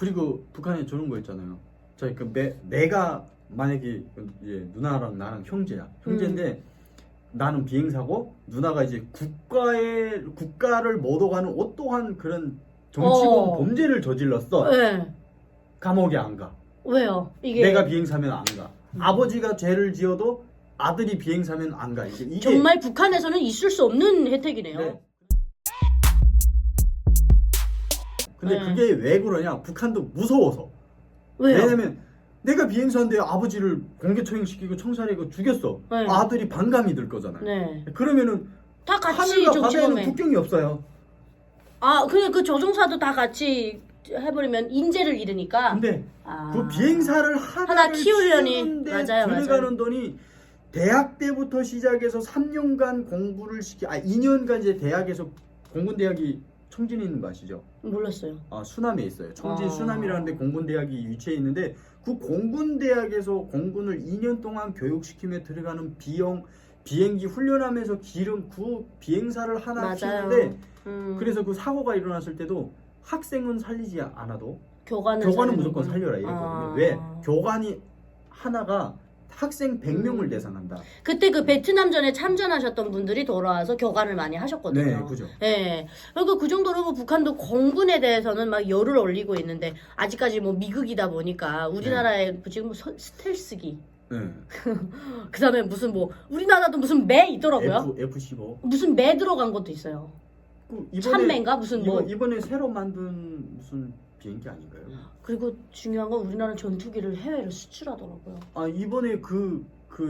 그리고 북한에 저런 거 있잖아요. 저희 내가 만약에 이제 누나랑 나랑 형제인데 나는 비행사고 누나가 이제 국가를 못 오가는 어떠한 그런 정치범 범죄를 저질렀어. 네. 감옥에 안 가. 왜요? 이게 내가 비행사면 안 가. 아버지가 죄를 지어도 아들이 비행사면 안 가. 이게 정말 북한에서는 있을 수 없는 혜택이네요. 네. 근데 그게 왜 그러냐? 북한도 무서워서. 왜요? 왜냐면 내가 비행사인데 아버지를 공개처형시키고 청산하고 죽였어. 네. 아들이 반감이 들 거잖아요. 네. 그러면은 다 같이 하늘과 바다에는 정치범에. 국경이 없어요. 아, 그 조종사도 다 같이 해버리면 인재를 잃으니까. 근데 아. 그 비행사를 하나 키우려니. 키우는데 맞아요, 들어가는 맞아요. 돈이 대학 때부터 시작해서 3년간 공부를 2년간 이제 대학에서 공군대학이 청진에 있는 거 아시죠? 몰랐어요. 수남에 있어요. 청진 아. 수남이라는 데 공군대학이 위치해 있는데 그 공군대학에서 공군을 2년 동안 교육시키며 들어가는 비행기 훈련하면서 기른 그 비행사를 하나 맞아요. 키우는데 음. 그래서 그 사고가 일어났을 때도 학생은 살리지 않아도 교관은 무조건 살려라 이랬거든요. 왜? 교관이 하나가 학생 100명을 대상한다. 그때 그 베트남전에 참전하셨던 분들이 돌아와서 교관을 많이 하셨거든요. 네, 그죠. 예. 그리고 그 정도로 뭐 북한도 공군에 대해서는 막 열을 올리고 있는데 아직까지 뭐 미국이다 보니까 우리나라에 지금 뭐 스텔스기. 네. 그다음에 무슨 뭐 우리나라도 무슨 매 있더라고요. F-15. 무슨 매 들어간 것도 있어요. 참매인가 무슨 뭐. 이번에 새로 만든 무슨 비행기 아닌가요? 그리고 중요한 건 우리나라 전투기를 해외로 수출하더라고요. 이번에 그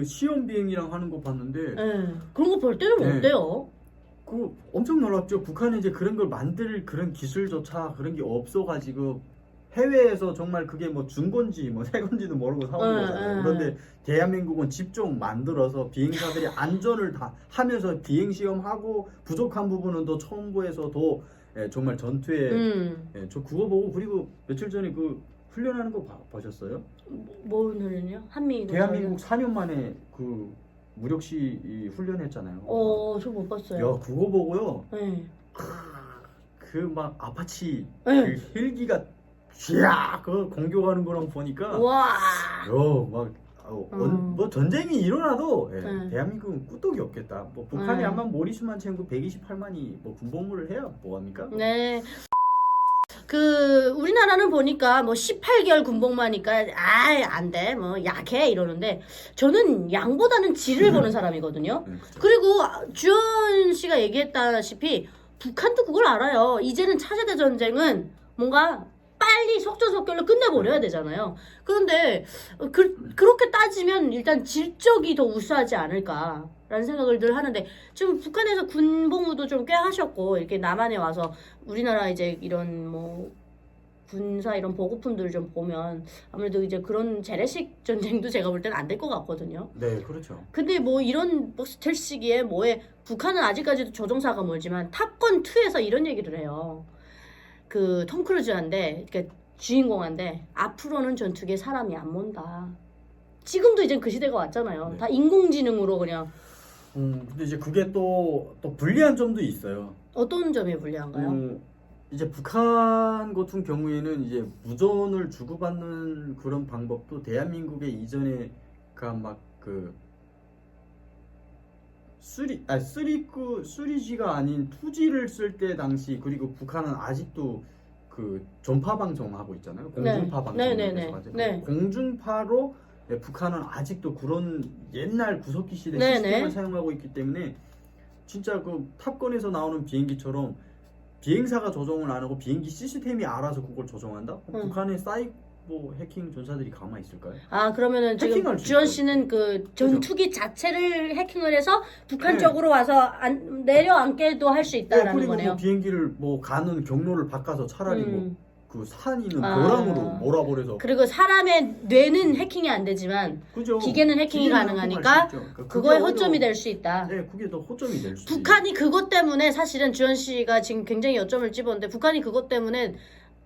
시험 비행이랑 하는 거 봤는데 예. 그런 거 볼 때는 네. 어때요? 그 엄청 놀랍죠. 북한에 이제 그런 걸 만들 그런 기술조차 그런 게 없어가지고 해외에서 정말 그게 뭐 준 건지 뭐 새 건지도 모르고 사온 거잖아요. 그런데 대한민국은 직접 만들어서 비행사들이 안전을 다 하면서 비행 시험하고 부족한 부분은 더 첨부해서 더 정말 전투에 저 그거 보고 그리고 며칠 전에 그 훈련하는 거 보셨어요? 뭐 훈련이요? 한미 대한민국 4년 만에 그 무력시 훈련했잖아요. 저 못 봤어요. 야 그거 보고요. 네. 그 막 아파치 네. 그 헬기가 쥐야 그 공격하는 거랑 보니까 와. 뭐 전쟁이 일어나도 네. 대한민국은 꾸덕이 없겠다. 뭐 북한이 네. 아마 머리수만 채우고 128만이 뭐 군복무를 해야 뭐 합니까? 네. 그 우리나라는 보니까 뭐 18개월 군복무하니까 안 돼. 뭐 약해 이러는데 저는 양보다는 질을 보는 사람이거든요. 그렇죠. 그리고 주현 씨가 얘기했다시피 북한도 그걸 알아요. 이제는 차세대 전쟁은 뭔가 빨리 속전속결로 끝내버려야 되잖아요. 그런데 그렇게 따지면 일단 질적이 더 우수하지 않을까라는 생각을 늘 하는데 지금 북한에서 군복무도 좀 꽤 하셨고 이렇게 남한에 와서 우리나라 이제 이런 뭐 군사 이런 보급품들을 좀 보면 아무래도 이제 그런 재래식 전쟁도 제가 볼 때는 안 될 것 같거든요. 네, 그렇죠. 근데 뭐 이런 뭐 스텔스기에 뭐에 북한은 아직까지도 조종사가 멀지만 탑건 2에서 이런 얘기를 해요. 그 톰 크루즈한테 그러니까 주인공한테 앞으로는 전투기에 사람이 안 몬다. 지금도 이제 그 시대가 왔잖아요. 네. 다 인공지능으로 그냥. 근데 이제 그게 또 불리한 점도 있어요. 어떤 점이 불리한가요? 이제 북한 같은 경우에는 이제 무전을 주고받는 그런 방법도 대한민국의 이전에 그 3G가 아닌 2G를 쓸 때 당시 그리고 북한은 아직도 그 전파 방송하고 있잖아요. 공중파 방송을 네. 공중파로 북한은 아직도 그런 옛날 구석기 시대 네네. 시스템을 사용하고 있기 때문에 진짜 그 탑건에서 나오는 비행기처럼 비행사가 조종을 안 하고 비행기 시스템이 알아서 그걸 조종한다? 북한의 사이버 해킹 전사들이 가만히 있을까요? 그러면은 지금 해킹할 수 주현 있죠. 씨는 그 전투기 자체를 해킹을 해서 북한 네. 쪽으로 와서 내려앉게도 할 수 있다라는 그리고 거네요. 뭐 비행기를 뭐 가는 경로를 바꿔서 차라리 뭐 그 산 있는 벼랑으로 몰아버려서 그리고 사람의 뇌는 해킹이 안 되지만 그죠? 기계는 해킹이 가능하니까 해킹할 수 있죠. 그러니까 그거에 그게 허점이 오히려- 될 수 있다. 네, 그게 더 허점이 될 수 있죠. 북한이 그것 때문에 사실은 주현 씨가 지금 굉장히 요점을 집었는데 북한이 그것 때문에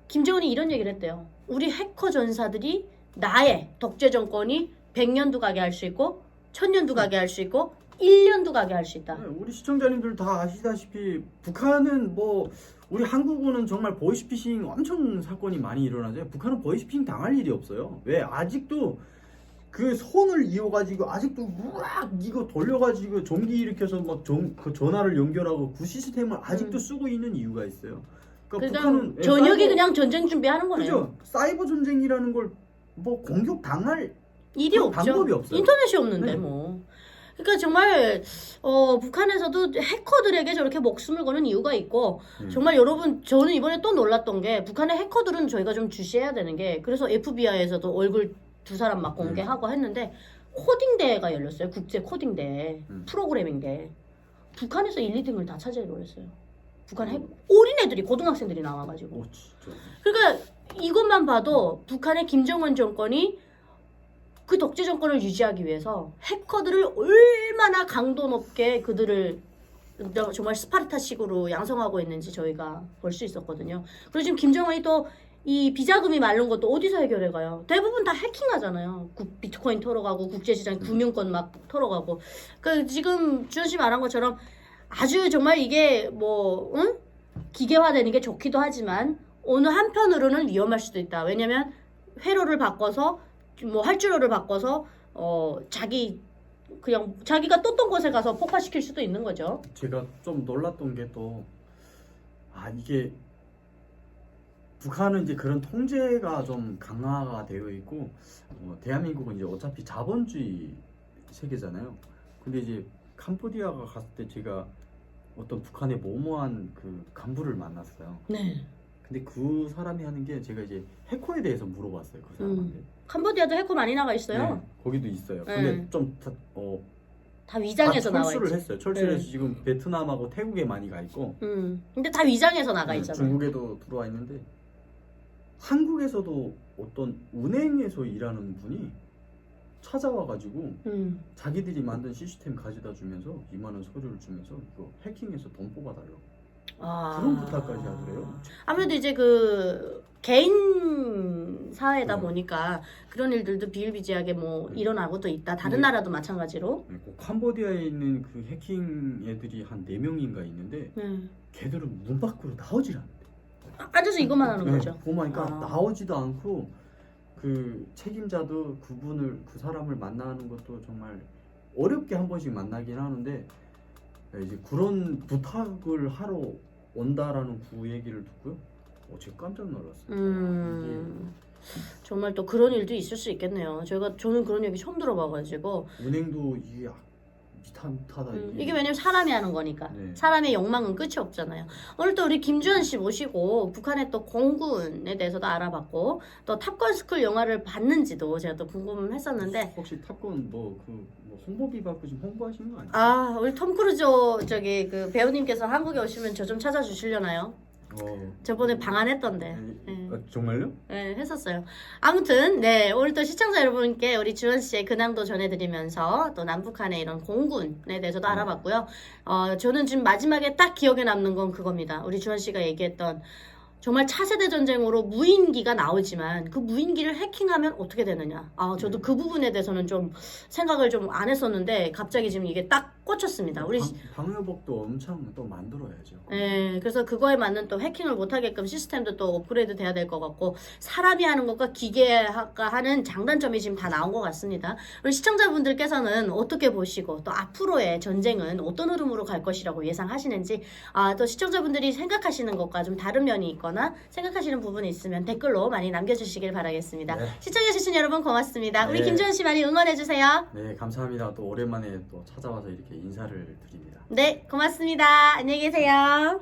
김정은이 이런 얘기를 했대요. 우리 해커 전사들이 나의 독재 정권이 100년도 가게 할 수 있고 1000년도 가게 할 수 있고 1년도 가게 할 수 있다. 우리 시청자님들 다 아시다시피 북한은 뭐 우리 한국은 정말 보이스피싱 엄청 사건이 많이 일어나죠. 북한은 보이스피싱 당할 일이 없어요. 왜? 아직도 그 손을 이어가지고 아직도 우악 이거 돌려가지고 전기 일으켜서 막 그 전화를 연결하고 그 시스템을 아직도 쓰고 있는 이유가 있어요. 그러니까 북한은 전역이 그냥 전쟁 준비하는 거네요. 그죠? 사이버 전쟁이라는 걸 뭐 공격 당할 일이 없죠. 방법이 없어요. 인터넷이 없는데 네. 뭐. 그러니까 정말 북한에서도 해커들에게 저렇게 목숨을 거는 이유가 있고 정말 여러분 저는 이번에 또 놀랐던 게 북한의 해커들은 저희가 좀 주시해야 되는 게 그래서 FBI에서도 얼굴 두 사람 막 공개하고 했는데 코딩 대회가 열렸어요. 국제 코딩 대회 프로그래밍 대회. 북한에서 1, 2등을 다 차지해버렸어요. 북한 어린애들이 고등학생들이 나와가지고. 오, 진짜. 그러니까 이것만 봐도 북한의 김정은 정권이 그 독재 정권을 유지하기 위해서 해커들을 얼마나 강도 높게 그들을 정말 스파르타식으로 양성하고 있는지 저희가 볼 수 있었거든요. 그리고 지금 김정은이 또 이 비자금이 마른 것도 어디서 해결해 가요? 대부분 다 해킹하잖아요. 비트코인 털어가고 국제시장 금융권 막 털어가고. 그 지금 주현 씨 말한 것처럼 아주 정말 이게 뭐 기계화되는 게 좋기도 하지만 어느 한편으로는 위험할 수도 있다. 왜냐면 회로를 바꿔서 뭐 활주로를 바꿔서 자기가 떴던 곳에 가서 폭파시킬 수도 있는 거죠. 제가 좀 놀랐던 게 또 이게 북한은 이제 그런 통제가 좀 강화가 되어 있고 대한민국은 이제 어차피 자본주의 세계잖아요. 근데 이제 캄보디아가 갔을 때 제가 어떤 북한의 모모한 그 간부를 만났어요. 네. 근데 그 사람이 하는 게 제가 이제 해커에 대해서 물어봤어요. 그 사람한테. 캄보디아도 해커 많이 나가 있어요. 네, 거기도 있어요. 근데 좀 다 위장해서 나와 철수를 있지. 했어요. 철수를 해서 지금 베트남하고 태국에 많이 가 있고. 근데 다 위장해서 나가 있잖아요. 중국에도 들어와 있는데 한국에서도 어떤 은행에서 일하는 분이 찾아와가지고 자기들이 만든 시스템 가져다 주면서 2만 원 서류를 주면서 이거 해킹해서 돈 뽑아달라고 그런 부탁까지 하더래요. 아무래도 이제 그 개인 사회다 보니까 그런 일들도 비일비재하게 뭐 일어나고도 있다. 다른 나라도 마찬가지로. 그 캄보디아에 있는 그 해킹 애들이 한 4명인가 있는데 걔들은 문 밖으로 나오질 않대. 앉아서 이것만 하는 거죠. 그러니까 나오지도 않고 그 책임자도 그 사람을 만나는 것도 정말 어렵게 한 번씩 만나긴 하는데 이제 그런 부탁을 하러 온다라는 그 얘기를 듣고요. 제가 깜짝 놀랐어요. 정말 또 그런 일도 있을 수 있겠네요. 저는 그런 얘기 처음 들어봐가지고. 은행도 이게 비슷하다. 이게 왜냐면 사람이 하는 거니까. 네. 사람의 욕망은 끝이 없잖아요. 오늘 또 우리 김주현 씨 모시고 북한의 또 공군에 대해서도 알아봤고 또 탑건스쿨 영화를 봤는지도 제가 또 궁금했었는데 혹시 탑건 뭐 홍보비 받고 지금 홍보하시는 거 아니에요? 우리 톰 크루즈 그 배우님께서 한국에 오시면 저 좀 찾아주시려나요? 저번에 방한했던데. 네. 정말요? 네, 했었어요. 아무튼 오늘 또 시청자 여러분께 우리 주현 씨의 근황도 전해드리면서 또 남북한의 이런 공군에 대해서도 알아봤고요. 저는 지금 마지막에 딱 기억에 남는 건 그겁니다. 우리 주현 씨가 얘기했던 정말 차세대 전쟁으로 무인기가 나오지만 그 무인기를 해킹하면 어떻게 되느냐. 저도 그 부분에 대해서는 좀 생각을 좀 안 했었는데 갑자기 지금 이게 딱 꽂혔습니다. 우리 방어복도 엄청 또 만들어야죠. 네, 그래서 그거에 맞는 또 해킹을 못하게끔 시스템도 또 업그레이드 돼야 될 것 같고 사람이 하는 것과 기계가 하는 장단점이 지금 다 나온 것 같습니다. 우리 시청자분들께서는 어떻게 보시고 또 앞으로의 전쟁은 어떤 흐름으로 갈 것이라고 예상하시는지 또 시청자분들이 생각하시는 것과 좀 다른 면이 있거나 생각하시는 부분이 있으면 댓글로 많이 남겨주시길 바라겠습니다. 네. 시청해주신 여러분 고맙습니다. 우리 네. 김주현 씨 많이 응원해주세요. 네, 감사합니다. 또 오랜만에 또 찾아와서 이렇게 인사를 드립니다. 네, 고맙습니다. 안녕히 계세요.